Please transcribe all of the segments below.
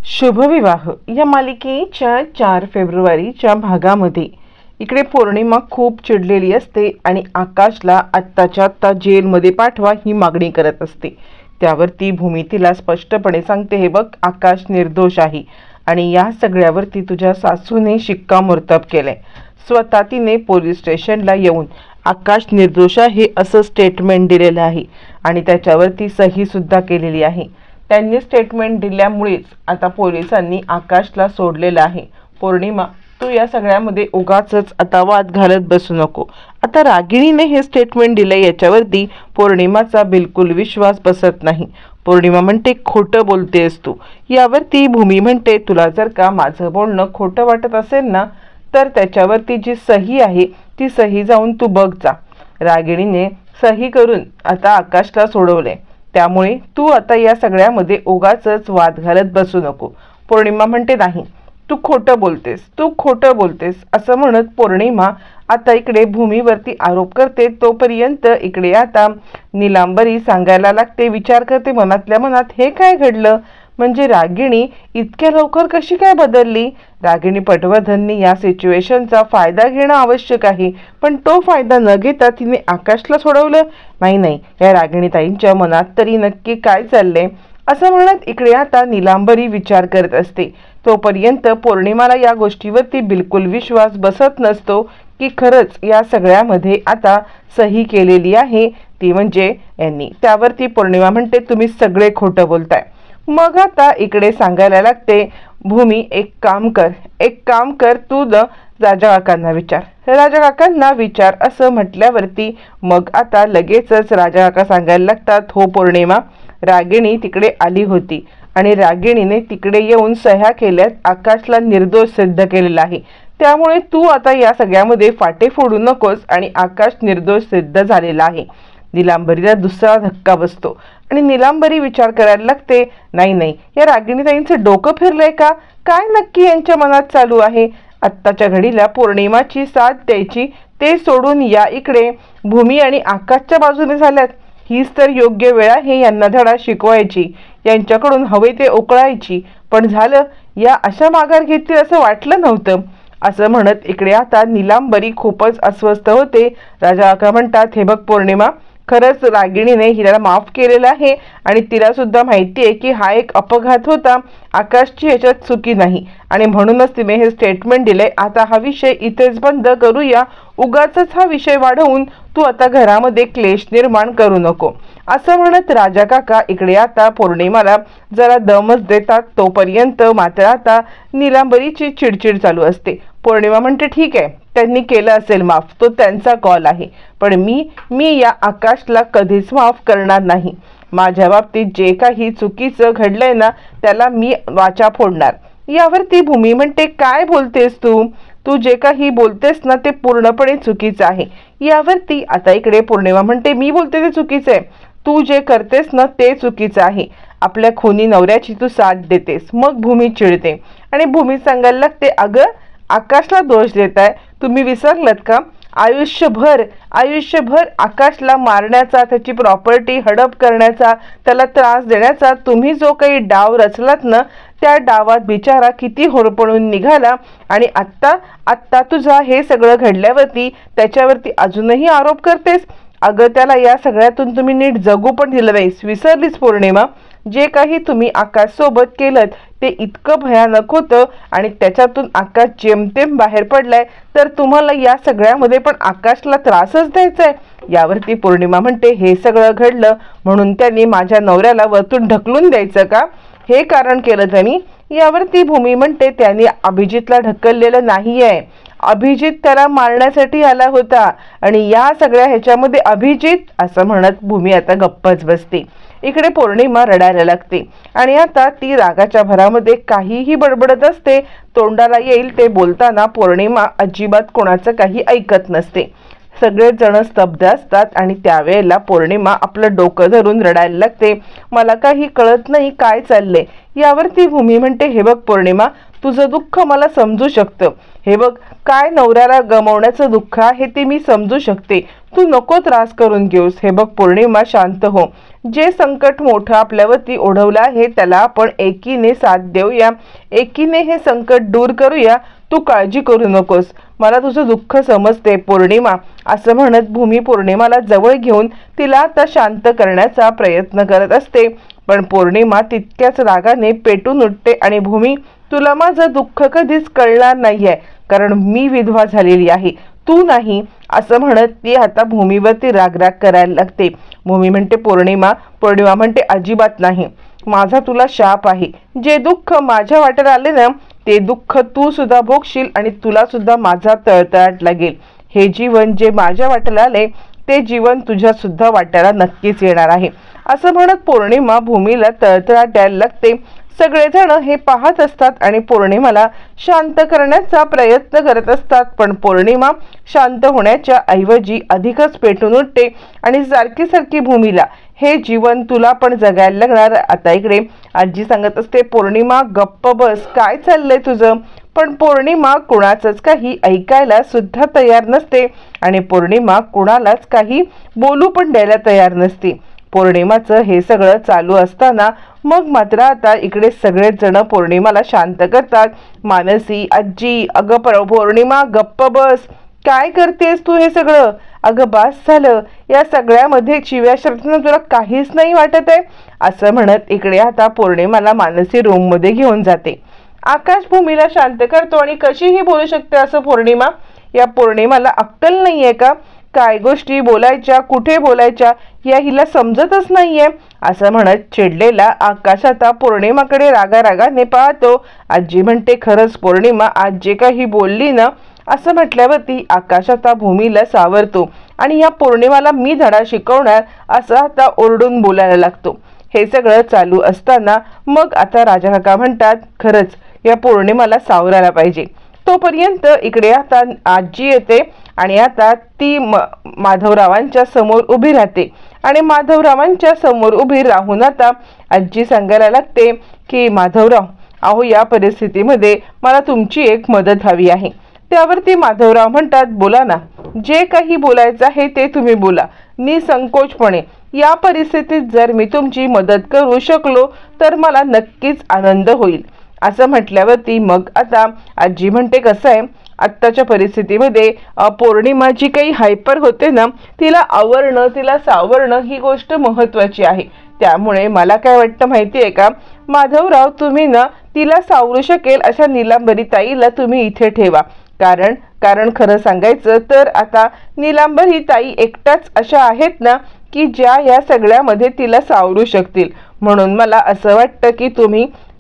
शुभविवाह या मालिकेच्या 4 फेब्रुवारीच्या भागामध्ये इकडे पौर्णिमा खूप चिडलेली असते आणि आकाशला आत्ताच्या आत्ता जेलमध्ये पाठवा ही मागणी करत असते। त्यावरती भूमी तिला स्पष्टपणे सांगते, हे बघ आकाश निर्दोष आहे आणि या सगळ्यावरती तुझ्या सासूने शिक्कामोर्तब केले। स्वतः तिने पोलीस स्टेशनला येऊन आकाश निर्दोष आहे असं स्टेटमेंट दिलेलं आहे आणि त्याच्यावरती सही सुद्धा केलेली आहे। त्यांनी स्टेटमेंट दिल्यामुळेच आता पोलिसांनी आकाशला सोडलेलं आहे। पौर्णिमा, तू या सगळ्यामध्ये उगाचच आता वाद घालत बसू नको। आता रागिणीने हे स्टेटमेंट दिले याच्यावरती पौर्णिमाचा बिलकुल विश्वास बसत नाही। पौर्णिमा म्हणते, खोटं बोलतेस तू। यावरती भूमी म्हणते, तुला जर का माझं बोलणं खोटं वाटत असेल ना तर त्याच्यावरती जी सही आहे ती सही जाऊन तू बघ जा। रागिणीने सही करून आता आकाशला सोडवले, त्यामुळे तू आता या सगळ्यामध्ये उगाचच वाद घालत बसू नको। पौर्णिमा म्हणते, नाही तू खोटं बोलतेस असं म्हणत पौर्णिमा आता इकडे भूमीवरती आरोप करते। तोपर्यंत इकडे आता नीलांबरी सांगायला लागते, विचार करते मनातल्या मनात, हे काय घडलं? म्हणजे रागिणी इतक्या लवकर कशी काय बदलली? रागिणी पटवर्धननी या सिच्युएशनचा फायदा घेणं आवश्यक आहे, पण तो फायदा न घेता तिने आकाशला सोडवलं। नाही, या रागिणीताईंच्या मनात तरी नक्की काय चाललंय असं म्हणत इकडे आता नीलांबरी विचार करत असते। तोपर्यंत पौर्णिमाला या गोष्टीवरती बिलकुल विश्वास बसत नसतो की खरंच या सगळ्यामध्ये आता सही केलेली आहे ती म्हणजे यांनी। त्यावरती पौर्णिमा म्हणते, तुम्ही सगळे खोटं बोलताय। मग आता इकडे सांगायला लागते, भूमी एक काम कर तू राजा काकांना विचार असं म्हटल्यावरती मग आता लगेचच राजा काका सांगायला लागतात, हो पौर्णिमा, रागिणी तिकडे आली होती आणि रागिणीने तिकडे येऊन सह्या केल्यात, आकाशला निर्दोष सिद्ध केलेला आहे। त्यामुळे तू आता या सगळ्यामध्ये फाटे फोडू नकोस आणि आकाश निर्दोष सिद्ध झालेला आहे। नीलांबरीला दुसरा धक्का बसतो आणि नीलांबरी विचार करायला लागते, नाही, या रागिणीताईंचं डोकं फिरलंय का? काय नक्की यांच्या मनात चालू आहे? आत्ताच्या घडीला पौर्णिमाची साथ द्यायची ते सोडून या इकडे भूमी आणि आकाशच्या बाजूने झाल्यात। हीच तर योग्य वेळ आहे यांना धडा शिकवायची, यांच्याकडून हवे ते उकळायची, पण झालं या अशा माघार घेतील असं वाटलं नव्हतं असं म्हणत इकडे आता नीलांबरी खूपच अस्वस्थ होते। राजा काका म्हणतात, हे बघ पौर्णिमा, खरंच रागिणीने हिला माफ केलेलं आहे आणि तिला सुद्धा माहिती आहे की हा एक अपघात होता, आकाशची ह्याच्यात चुकी नाही आणि म्हणूनच तिने हे स्टेटमेंट दिले। आता हा विषय इथेच बंद करूया, उगाचच हा विषय वाढवून तू आता घरामध्ये क्लेश निर्माण करू नको असं म्हणत राजा काका इकडे आता पौर्णिमाला जरा दमच देतात। तोपर्यंत मात्र आता नीलांबरीची चिडचिड चालू असते। पौर्णिमा म्हणते, ठीक आहे, त्यांनी केलं असेल माफ, तो त्यांचा कॉल आहे, पण मी या आकाशला कधीच माफ करणार नाही। माझ्या बाबतीत जे काही चुकीचं घडलंय ना त्याला मी वाचा फोडणार। यावरती भूमी म्हणते, काय बोलतेस तू जे काही बोलतेस ना ते पूर्णपणे चुकीचं आहे। यावरती आता इकडे पौर्णिमा म्हणते, मी बोलते ते चुकीचं आहे, तू जे करतेस ना ते चुकीचं आहे, आपल्या खुनी नवऱ्याची तू साथ देतेस। मग भूमी चिडते आणि भूमी सांगायला लागते, अगं आकाशला दोष देताय, तुम्ही विसरलात का? आयुष्यभर आकाशला मारण्याचा, त्याची प्रॉपर्टी हडप करण्याचा, त्याला त्रास देण्याचा तुम्ही जो काही डाव रचलात ना त्या डावात बिचारा किती होरपळून निघाला आणि आत्ता तुझा हे सगळं घडल्यावरती त्याच्यावरती अजूनही आरोप करतेस। अगं त्याला या सगळ्यातून तुम्ही नीट जगू पण दिलं नाहीस, विसरलीस पौर्णिमा? जे काही तुम्ही आकाश सोबत केलं ते इतकं भयानक होतं आणि त्याच्यातून आकाश जेमतेम बाहेर पडलाय, तर तुम्हाला या सगळ्यामध्ये पण आकाशला त्रासच द्यायचा आहे। यावरती पौर्णिमा म्हणते, हे सगळं घडलं म्हणून त्यांनी माझ्या नवऱ्याला वरतून ढकलून द्यायचं का? हे कारण केलं त्यांनी? यावरती भूमी म्हणते, त्यांनी अभिजितला ढकललेलं नाहीये, अभिजित त्याला मारण्यासाठी आला होता आणि या सगळ्या ह्याच्यामध्ये अभिजित असं म्हणत भूमी आता गप्पच बसते। इकडे पौर्णिमा रडायला लागते आणि आता ती रागाच्या भरामध्ये काहीही बडबडत असते, तोंडाला येईल ते बोलताना पौर्णिमा अजिबात कोणाचं काही ऐकत नसते। सगळेच जण स्तब्ध असतात आणि त्यावेळेला पौर्णिमा आपलं डोकं धरून रडायला लागते, मला काही कळत नाही काय चाललंय। यावरती भूमी म्हणते, हे बघ पौर्णिमा, तुझं दुःख मला समजू शकतं, हे बघ काय नवऱ्याला गमावण्याचं दुःख आहे ते मी समजू शकते, तू नको त्रास करून घेऊस. हे बघ पौर्णिमा, शांत हो. जे संकट मोठं आपल्यावरती ओढवलं आहे त्याला आपण एकीने साथ देऊया, एकीने हे संकट दूर करूया. तू काळजी करू नकोस, मला तुझं दुःख समजते पौर्णिमा. असं म्हणत भूमी पौर्णिमाला जवळ घेऊन तिला आता शांत करण्याचा प्रयत्न करत असते. पण पौर्णिमा तितक्याच रागाने पेटून उठते आणि भूमी, तुला माझं दुःख कधीच कळणार नाहीये, कारण मी विधवा झालेली आहे, तू नाही. असं म्हणत ती आता भूमीवरती रागराग करायला लागते. भूमी म्हणते पौर्णिमा म्हणते अजिबात नाही, माझा तुला शाप आहे. जे दुःख माझ्या वाट्याला आले ना ते दुःख तू सुद्धा भोगशील आणि तुला सुद्धा माझा तळतळाट लागेल. हे जीवन जे माझ्या वाट्याला आले ते जीवन तुझ्या सुद्धा वाट्याला नक्कीच येणार आहे. असं म्हणत पौर्णिमा भूमीला तळतळाट द्यायला लागते. सगळेजण हे पाहत असतात आणि पौर्णिमाला शांत करण्याचा प्रयत्न करत असतात. पण पौर्णिमा शांत होण्याच्या ऐवजी अधिकच पेटून उठते आणि सारखी भूमीला, हे जीवन तुला पण जगायला लागणार. आता इकडे आजी सांगत असते, पौर्णिमा गप्प बस, काय चाललंय तुझं. पण पौर्णिमा कुणाचंच काही ऐकायला सुद्धा तयार नसते आणि पौर्णिमा कुणालाच काही बोलू पण द्यायला तयार नसते. पौर्णिमाचं हे सगळं चालू असताना मग मात्र आता इकडे सगळेच जण पौर्णिमाला शांत करतात. मानसी, आजी, अगं पौर्णिमा गप्प बस, काय करतेस तू हे सगळं. अगं बास झालं, या सगळ्यामध्ये शिव्या शब्दांना तुला काहीच नाही वाटत आहे. असं म्हणत इकडे आता पौर्णिमाला मानसी रूम मध्ये घेऊन जाते. आकाश भूमीला शांत करतो आणि कशीही बोलू शकते असं पौर्णिमा. या पौर्णिमाला अक्कल नाहीये का, काय गोष्टी बोलायच्या, कुठे बोलायच्या या हिला समजतच नाहीये. असं म्हणत चिडलेला आकाश आता पौर्णिमाकडे रागारागाने पाहतो. आजी म्हणते, खरंच पौर्णिमा आज जे काही बोलली ना, असं म्हटल्यावरती आकाश आता भूमीला सावरतो आणि या पौर्णिमाला मी धडा शिकवणार असं आता ओरडून बोलायला लागतो. हे सगळं चालू असताना मग आता राजा काका म्हणतात, खरंच या पौर्णिमाला सावरायला पाहिजे. तोपर्यंत इकडे आता आजी येते आणि आता ती माधवरावांच्या समोर उभी राहते आणि माधवरावांच्या समोर उभी राहून आता आजी सांगायला लागते की माधवराव, अहो या परिस्थितीमध्ये मला तुमची एक मदत हवी आहे. त्यावरती माधवराव म्हणतात, बोला ना, जे काही बोलायचं आहे ते तुम्ही बोला निसंकोचपणे. या परिस्थितीत जर मी तुमची मदत करू शकलो तर मला नक्कीच आनंद होईल. असं म्हटल्यावरती मग आता आजी म्हणते, कसं आहे आत्ताच्या परिस्थितीमध्ये पौर्णिमा जी काही हायपर होते ना, तिला आवरणं, तिला सावरणं ही गोष्ट महत्त्वाची आहे. त्यामुळे मला काय वाटतं माहिती आहे का माधवराव, तुम्ही ना तिला सावरू शकेल अशा नीलांबरी ताईला तुम्ही इथे ठेवा. कारण खरं सांगायचं तर आता नीलांबरी ताई एकटाच अशा आहेत ना की ज्या या सगळ्यामध्ये तिला सावरू शकतील. म्हणून मला असं वाटतं की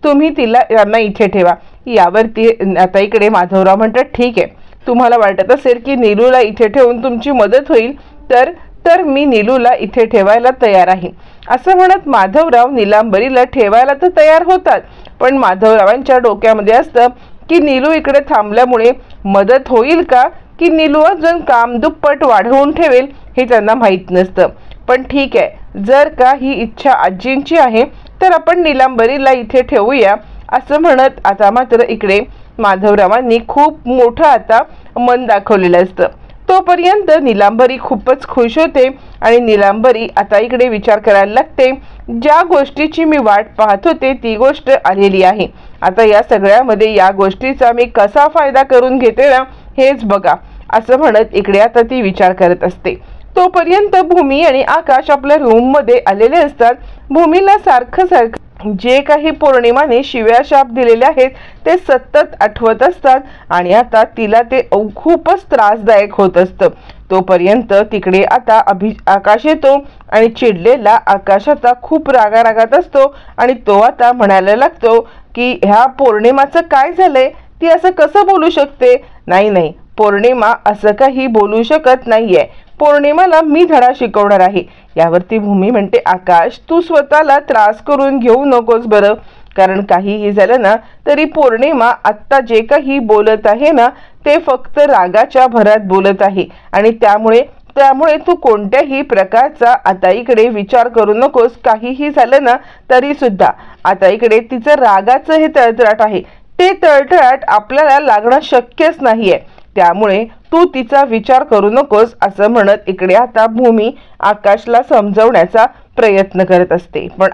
तुम्ही तिला यांना इथे ठेवा. यावरती आता इकडे माधवराव म्हणतात, ठीक आहे, तुम्हाला वाटत असेल की नीलूला इथे ठेवून तुमची मदत होईल तर मी नीलूला इथे ठेवायला तयार आहे. असं म्हणत माधवराव नीलांबरीला ठेवायला तर तयार होतात, पण माधवरावांच्या डोक्यामध्ये असतं की नीलू इकडे थांबल्यामुळे मदत होईल का, की नीलू अजून काम दुप्पट वाढवून ठेवेल हे त्यांना माहीत नसतं. पण ठीक आहे, जर का ही इच्छा आजींची आहे तर आपण नीलांबरीला इथे ठेवूया. असं म्हणत आता मात्र इकडे माधवरावांनी खूप मोठं आता मन दाखवलेलं असतं. तोपर्यंत नीलांबरी खूपच खुश होते आणि नीलांबरी आता इकडे विचार करायला लागते, ज्या गोष्टीची मी वाट पाहत होते ती गोष्ट आलेली आहे. आता या सगळ्यामध्ये या गोष्टीचा मी कसा फायदा करून घेते ना हेच बघा. असं म्हणत इकडे आता ती विचार करत असते. तोपर्यंत भूमी आणि आकाश आपल्या रूम मध्ये आलेले असतात. भूमीला सारखं जे काही पौर्णिमाने शिव्या शाप दिलेले आहेत ते सतत आठवत असतात आणि आता तिला ते खूपच त्रासदायक होत असतं. तोपर्यंत तिकडे आता आकाश येतो आणि चिडलेला आकाश आता खूप रागारागात असतो आणि तो आता म्हणायला लागतो की ह्या पौर्णिमाचं काय झालंय, ती असं कसं बोलू शकते. नाही, पौर्णिमा असं काही बोलू शकत नाहीये, पौर्णिमाला मी धडा शिकवणार आहे. यावरती भूमी म्हणते, आकाश तू स्वतःला त्रास करून घेऊ नकोस बरं, कारण काहीही झालं ना तरी पौर्णिमा आत्ता जे काही बोलत आहे ना ते फक्त रागाच्या भरात बोलत आहे आणि त्यामुळे तू कोणत्याही प्रकारचा आता इकडे विचार करू नकोस. काहीही झालं ना तरी सुद्धा आता इकडे तिचं रागाचं हे तळतळाट आहे, ते तळतळाट आपल्याला लागणं शक्यच नाहीये. त्यामुळे तू तिचा विचार करू नकोस असं म्हणत इकडे आता भूमी आकाशला समजवण्याचा प्रयत्न करत असते. पण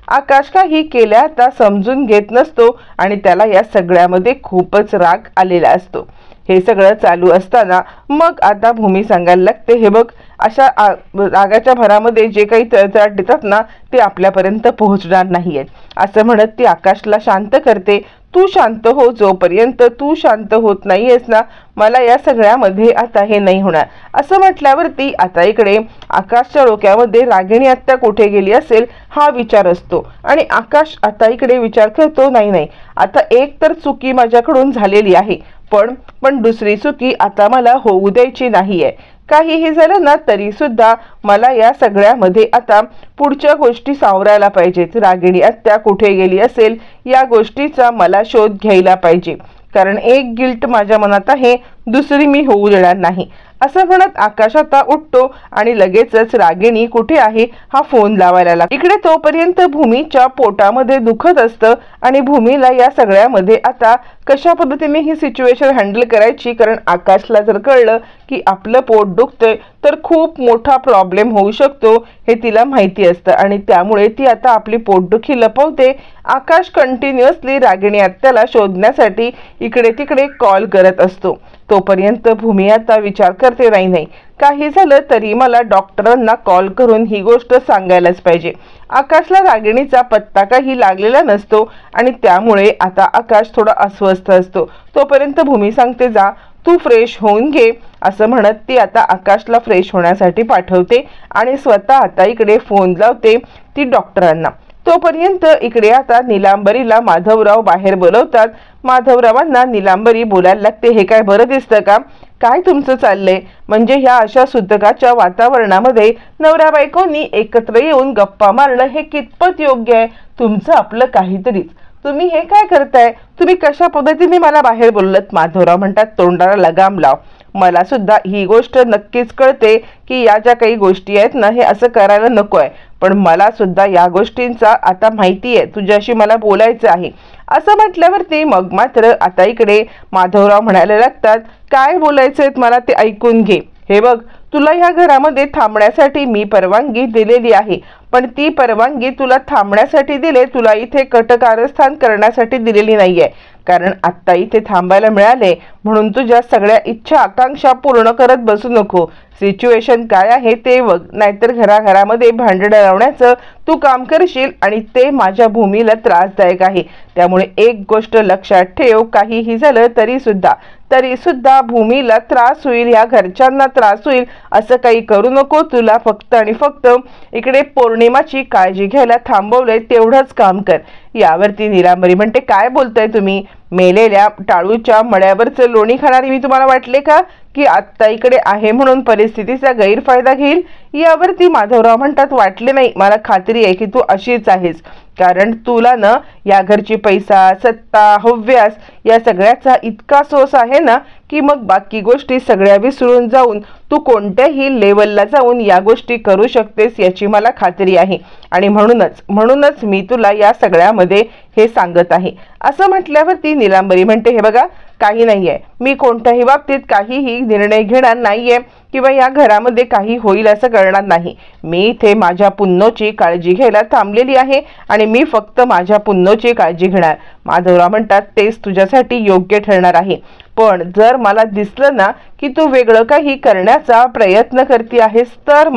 आकाश काही केल्या आता समजून घेत नसतो आणि त्याला या सगळ्यामध्ये खूपच राग आलेला असतो. हे सगळं चालू असताना मग आता भूमी सांगायला लागते, हे बघ, अशा रागाच्या भरामध्ये जे काही तळतळाट देतात ना ते आपल्यापर्यंत पोहोचणार नाहीये असं म्हणत ती आकाशला शांत करते. तू शांत हो, जोपर्यंत तू शांत होत नाहीयेस ना मला या सगळ्यामध्ये आता हे नाही होणार असं म्हटल्यावरती आता इकडे आकाशच्या डोक्यामध्ये रागिणी आत्या कुठे गेली असेल हा विचार असतो आणि आकाश आता इकडे विचार करतो, नाही, आता एक तर चुकी माझ्याकडून झालेली आहे, पण दुसरी चुकी आता मला होऊ द्यायची नाहीये. काहीही झालं ना तरी सुद्धा मला या सगळ्यामध्ये आता पुढच्या गोष्टी सावरायला पाहिजेत. रागिणी आत्या कुठे गेली असेल या गोष्टीचा मला शोध घ्यायला पाहिजे, कारण एक गिल्ट माझ्या मनात आहे, दुसरी मी होऊ देणार नाही असं म्हणत आकाश आता उठतो आणि लगेचच रागिणी कुठे आहे हा फोन लावायला लागतो. इकडे तोपर्यंत भूमीच्या पोटामध्ये दुखत असतं आणि भूमीला या सगळ्यामध्ये आता कशा पद्धतीने ही सिच्युएशन हँडल करायची, कारण आकाशला जर कळलं की आपलं पोट दुखतंय तर खूप मोठा प्रॉब्लेम होऊ शकतो हे तिला माहिती असतं आणि त्यामुळे ती आता आपली पोटदुखी लपवते. आकाश कंटिन्युअसली रागिणी आत्याला शोधण्यासाठी इकडे तिकडे कॉल करत असतो. तोपर्यंत भूमी आता विचार करते, नाही, काही झालं तरी मला डॉक्टरांना कॉल करून ही गोष्ट सांगायलाच पाहिजे. आकाशला रागिणीचा पत्ता काही लागलेला नसतो आणि त्यामुळे आता आकाश थोडा अस्वस्थ असतो. तोपर्यंत भूमी सांगते, जा तू फ्रेश होऊन घे असं म्हणत ती आता आकाशला फ्रेश होण्यासाठी पाठवते आणि स्वतः आता इकडे फोन लावते ती डॉक्टरांना. तोपर्यंत इकडे आता नीलांबरीला माधवराव बाहेर बोलवतात. माधवरावांना नीलांबरी बोलायला लागते, हे काय बरं दिसतं का, काय तुमचं चाललंय, म्हणजे ह्या अशा सुतकाच्या वातावरणामध्ये नवरा बायकोनी एकत्र येऊन गप्पा मारणं हे कितपत योग्य आहे, तुमचं आपलं काहीतरीच, तुम्ही हे काय करताय, तुम्ही कशा पद्धतीने मला बाहेर बोललत. माधवराव म्हणतात, तोंडाला लगाम लाव, मला सुद्धा ही गोष्ट नक्कीच कळते की या ज्या काही गोष्टी आहेत ना हे असं करायला नको आहे, पण मला सुद्धा या गोष्टींचा आता माहिती आहे, तुझ्याशी मला बोलायचं आहे असं म्हटल्यावरती मग मात्र आता इकडे माधवराव म्हणायला लागतात, काय बोलायचंय मला ते ऐकून घे. हे बघ, तुला ह्या घरामध्ये थांबण्यासाठी मी परवानगी दिलेली आहे, पण ती परवानगी तुला थांबण्यासाठी दिले, तुला इथे कटकारस्थान करण्यासाठी दिलेली नाहीये, कारण आत्ता इथे थांबायला मिळाले म्हणून तुझ्या सगळ्या इच्छा आकांक्षा पूर्ण करत बसू नको. सिच्युएशन काय आहे ते बघ, नाहीतर घराघरामध्ये भांडणं लावण्याचं तू काम करशील आणि ते माझ्या भूमीला त्रासदायक आहे. त्यामुळे एक गोष्ट लक्षात ठेव, काहीही झालं तरी सुद्धा भूमीला त्रास होईल, या घरच्यांना त्रास होईल असं काही करू नको. तुला फक्त आणि फक्त इकडे पौर्णिमाची काळजी घ्यायला थांबवलंय तेवढंच काम कर. यावरती नीलांबरी म्हणते, काय बोलताय तुम्ही, मेलेल्या टाळूच्या मळ्यावरचं लोणी खाणारी मी तुम्हाला वाटले का, की आत्ता इकडे आहे म्हणून परिस्थितीचा गैरफायदा घेईल. यावरती माधवराव म्हणतात, वाटले नाही, मला खात्री आहे की तू अशीच आहेस, कारण तुला ना या घरची पैसा, सत्ता, हव्यास या सगळ्याचा इतका सोस आहे ना की मग बाकी गोष्टी सगळ्या विसरून जाऊन तू कोणत्याही लेवलला जाऊन या गोष्टी करू शकतेस याची मला खात्री आहे आणि म्हणूनच मी तुला या सगळ्यामध्ये हे सांगत आहे असं म्हटल्यावरती नीलांबरी म्हणते, हे बघा, काही नाहीये, मी कोणत्याही बाबतीत काहीही निर्णय घेणार नाहीये किंवा या घरामध्ये काही होईल असं करणार नाही. मी इथे माझ्या पुन्नोची काळजी घ्यायला थांबलेली आहे आणि मी फक्त माझ्या पुन्नोची काळजी घेणार. माधवराव म्हणतात, तेच तुझ्यासाठी योग्य ठरणार आहे, पण जर मला दिसलं ना की तू वेगळं काही करण्याचा प्रयत्न करते आहेस तर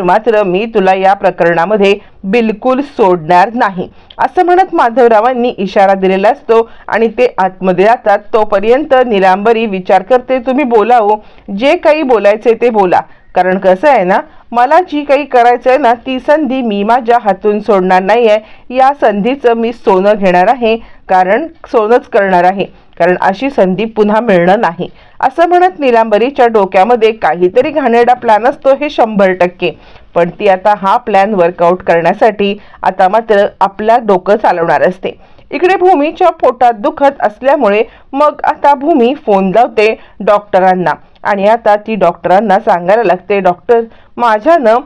मात्र मी तुला या प्रकरणामध्ये बिलकुल सोडणार नाही असं म्हणत माधवरावांनी इशारा दिलेला असतो आणि ते आतमध्ये जातात. तोपर्यंत नीलांबरी विचार करते, तुम्ही बोला हो, जे काही बोलायचे ते बोला, कारण कसं आहे ना, मला जी काही करायचं आहे ना ती संधी मी माझ्या हातून सोडणार नाही आहे. या संधीचं मी सोनं घेणार आहे, सोनंच करणार आहे, कारण अशी संधी पुन्हा मिळणार नाही असं म्हणत नीलांबरीच्या डोक्यामध्ये काहीतरी घाणेरडा प्लॅन असतो हे 100%, पण ती आता हा प्लॅन वर्कआउट करण्यासाठी आता मात्र आपला डोकं चालवणार असते. इकडे भूमीच्या पोटात दुखत असल्यामुळे मग आता भूमी फोन लावते डॉक्टरांना आणि आता ती डॉक्टरांना सांगायला लागते, डॉक्टर, माझ्या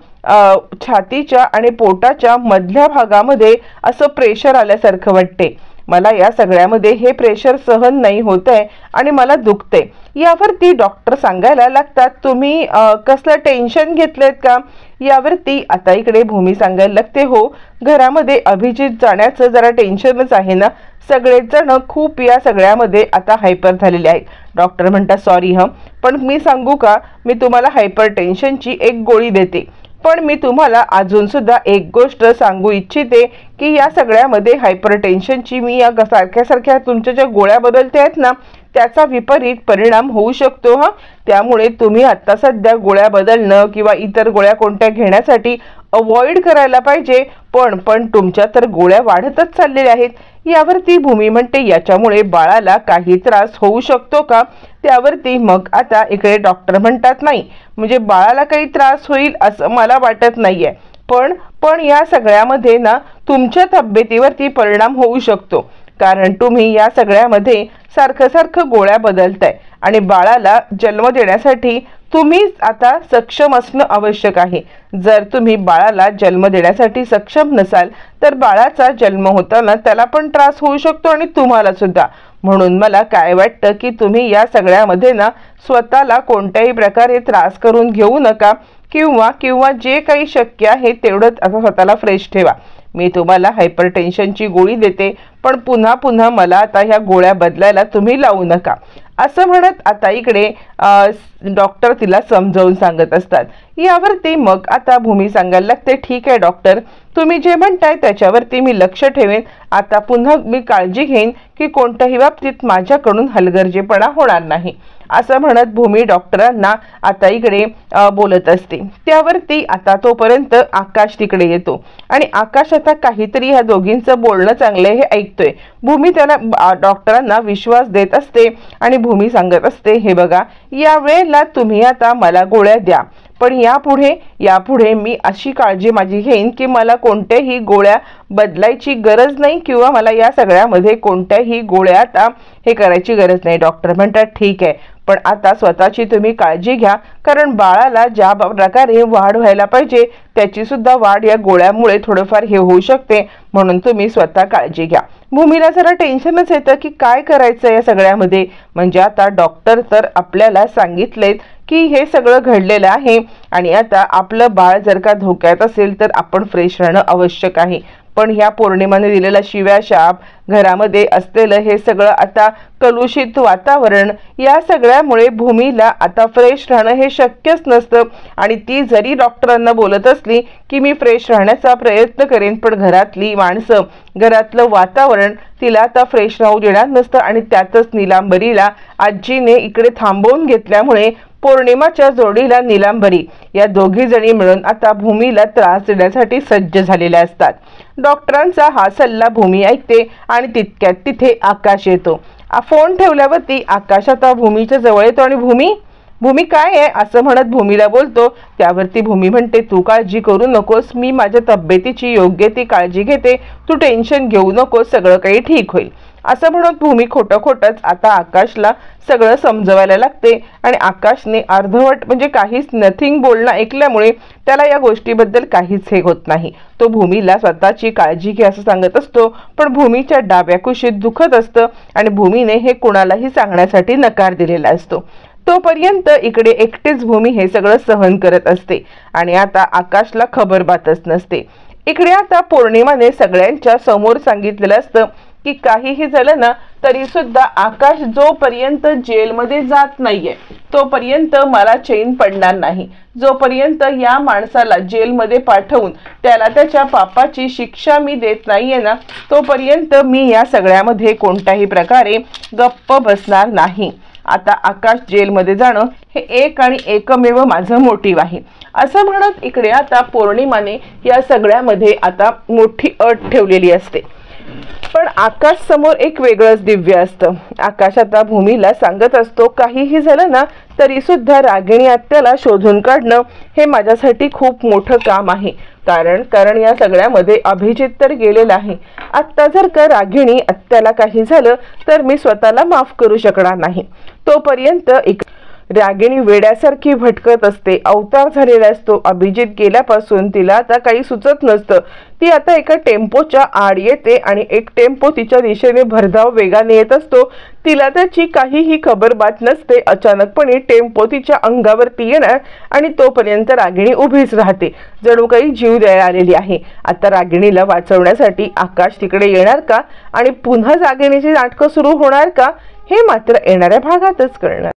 छातीच्या आणि पोटाच्या मधल्या भागामध्ये असं प्रेशर आल्यासारखं वाटते मला या सगळ्यामध्ये हे प्रेशर सहन नाही होत आहे आणि मला दुखते। यावरती डॉक्टर सांगायला लागतात, तुम्ही कसलं टेन्शन घेतलेत का? यावरती आता इकडे भूमी सांगायला लागते, हो घरामध्ये अभिजित जाण्याचं जरा टेन्शनच आहे ना, सगळेच जण खूप या सगळ्यामध्ये आता हायपर झालेले आहेत। डॉक्टर म्हणतात, सॉरी पण मी सांगू का, मी तुम्हाला हायपर टेन्शनची एक गोळी देते, पण मी तुम्हाला अजून सुद्धा एक गोष्ट सांगू इच्छिते की या सगळ्यामध्ये हायपर टेन्शनची मी या सारख्या तुमच्या ज्या गोळ्या बदलते आहेत ना, त्याचा विपरीत परिणाम होऊ शकतो त्यामुळे तुम्ही आता सध्या गोळ्या बदलणं किंवा इतर गोळ्या कोणत्या घेण्यासाठी अवॉइड करायला पाहिजे। पण तुमच्या तर गोळ्या वाढतच चाललेल्या आहेत। यावरती भूमी म्हणते, याच्यामुळे बाळाला काही त्रास होऊ शकतो का? त्यावरती मग आता इकडे डॉक्टर म्हणतात, नाही म्हणजे बाळाला काही त्रास होईल असं मला वाटत नाहीये, पण या सगळ्यामध्ये ना तुमच्या तब्येतीवरती परिणाम होऊ शकतो, कारण तुम्ही या सगळ्यामध्ये सारखं गोळ्या बदलताय आणि बाळाला जन्म देण्यासाठी तुम्ही आता सक्षम असणं आवश्यक आहे। जर तुम्ही बाळाला जन्म देण्यासाठी सक्षम नसाल तर बाळाचा जन्म होताना त्याला पण त्रास होऊ शकतो आणि तुम्हाला सुद्धा। म्हणून मला काय वाटतं की तुम्ही या सगळ्यामध्ये ना स्वतःला कोणत्याही प्रकारे त्रास करून घेऊ नका, किंवा जे काही शक्य आहे तेवढंच आता स्वतःला फ्रेश ठेवा। मी तुम्हाला हायपर टेन्शनची गोळी देते, पण पुन्हा मला आता ह्या गोळ्या बदलायला तुम्ही लावू नका, असं म्हणत आता इकडे डॉक्टर तिला समजावून सांगत असतात। यावरती मग आता भूमी सांगायला लागते, ठीक आहे डॉक्टर, तुम्ही जे म्हणताय त्याच्यावरती मी लक्ष ठेवेन, आता पुन्हा मी काळजी घेईन की कोणत्याही बाबतीत माझ्याकडून हलगर्जीपणा होणार नाही, असं म्हणत भूमी डॉक्टरांना आता इकडे बोलत असते। त्यावरती आता तोपर्यंत आकाश तिकडे येतो आणि आकाश आता काहीतरी ह्या दोघींचं बोलणं चांगलं हे ऐकतोय। भूमी त्याला डॉक्टरांना विश्वास देत असते आणि भूमी सांगत असते, हे बघा या वेळेला तुम्ही आता मला गोळ्या द्या, पण यापुढे मी अशी काळजी माझी घेईन की मला कोणत्याही गोळ्या बदलायची गरज नाही किंवा मला या सगळ्यामध्ये कोणत्याही गोळ्या आता हे करायची गरज नाही। डॉक्टर म्हणतात, ठीक आहे, पण आता स्वतःची तुम्ही काळजी घ्या, कारण बाळाला ज्या प्रकारे वाढ व्हायला पाहिजे त्याची सुद्धा वाढ या गोळ्यामुळे थोडंफार हे होऊ शकते, म्हणून तुम्ही स्वतः काळजी घ्या। भूमीला जरा टेन्शनच येतं की काय करायचं या सगळ्यामध्ये, म्हणजे आता डॉक्टर तर आपल्याला सांगितलेत की हे सगळं घडलेलं आहे आणि आता आपलं बाळ जर का धोक्यात असेल तर आपण फ्रेश राहणं आवश्यक आहे, पण ह्या पौर्णिमाने दिलेला शिव्या शाप, घरामध्ये असलेलं हे सगळं आता कलुषित वातावरण, या सगळ्यामुळे भूमीला आता फ्रेश राहणं हे शक्यच नसतं आणि ती जरी डॉक्टरांना बोलत असली की मी फ्रेश राहण्याचा प्रयत्न करेन, पण घरातली माणसं, घरातलं वातावरण तिला आता फ्रेश राहू देणार नसतं आणि त्यातच नीलांबरीला आजीने इकडे थांबवून घेतल्यामुळे पौर्णिमाच्या जोडीला नीलांबरी या दोघी जणी मिळून आता भूमीला त्रास देण्यासाठी सज्ज झालेल्या असतात। डॉक्टरांचा हा सल्ला भूमी ऐकते आणि तितक्यात तिथे आकाश येतो। फोन ठेवल्यावरती आकाश आता भूमीच्या जवळ येतो आणि भूमी काय आहे असं म्हणत भूमीला बोलतो। त्यावरती भूमी म्हणते, तू काळजी करू नकोस, मी माझ्या तब्येतीची योग्य ती काळजी घेते, तू टेन्शन घेऊ नकोस, सगळं काही ठीक होईल, असं म्हणत भूमी खोटंच आता आकाशला सगळं समजवायला लागते आणि आकाशने अर्धवट म्हणजे काहीच नथिंग बोलणं ऐकल्यामुळे त्याला या गोष्टीबद्दल काहीच हे होत नाही। तो भूमीला स्वतःची काळजी घे असं सांगत असतो, पण भूमीच्या डाव्या कुशीत दुखत असतं आणि भूमीने हे कुणालाही सांगण्यासाठी नकार दिलेला असतो। तोपर्यंत इकडे एकटीच भूमी हे सगळं सहन करत असते आणि आता आकाशला खबरबातच नसते। इकडे आता पौर्णिमाने सगळ्यांच्या समोर सांगितलेलं असतं की काहीही झालं ना तरी सुद्धा आकाश जोपर्यंत जेलमध्ये जात नाहीये तोपर्यंत मला चैन पडणार नाही, जोपर्यंत या माणसाला जेलमध्ये पाठवून त्याला त्याच्या पापाची शिक्षा मी देत नाहीये ना तोपर्यंत मी या सगळ्यामध्ये कोणत्याही प्रकारे गप्प बसणार नाही। आता आकाश जेलमध्ये जाणं हे एक आणि एकमेव माझं मोटिव्ह आहे, असं म्हणत इकडे आता पौर्णिमाने या सगळ्यामध्ये आता मोठी अट ठेवलेली असते। पण आकाश समोर एक वेगळंच दिव्य असतं। आकाश आता भूमीला सांगत असतो, काहीही झालं ना तरी सुद्धा रागिणी आत्याला शोधून काढणं हे माझ्यासाठी खूप मोठं काम आहे, कारण या सगळ्यामध्ये अभिजित तर गेलेला आहे। आत्ता जर का रागिणी आत्याला काही झालं तर मी स्वतःला माफ करू शकणार नाही। रागिणी वेड्यासारखी भटकत असते, अवतार झालेला असतो. अभिजित गेल्यापासून तिला आता काही सुचत नसतं. ती आता एका टेम्पोच्या आड येते आणि एक टेम्पो तिच्या दिशेने भरधाव वेगाने येत असतो. तिला त्याची काहीही खबरबात नसते. अचानकपणे टेम्पो तिच्या अंगावरती येणार आणि तोपर्यंत रागिणी उभीच राहते, जणू काही जीव द्यायला आलेली आहे. आता रागिणीला वाचवण्यासाठी आकाश तिकडे येणार का आणि पुन्हा रागिणीची नाटकं सुरू होणार का, हे मात्र येणाऱ्या भागातच कळणार.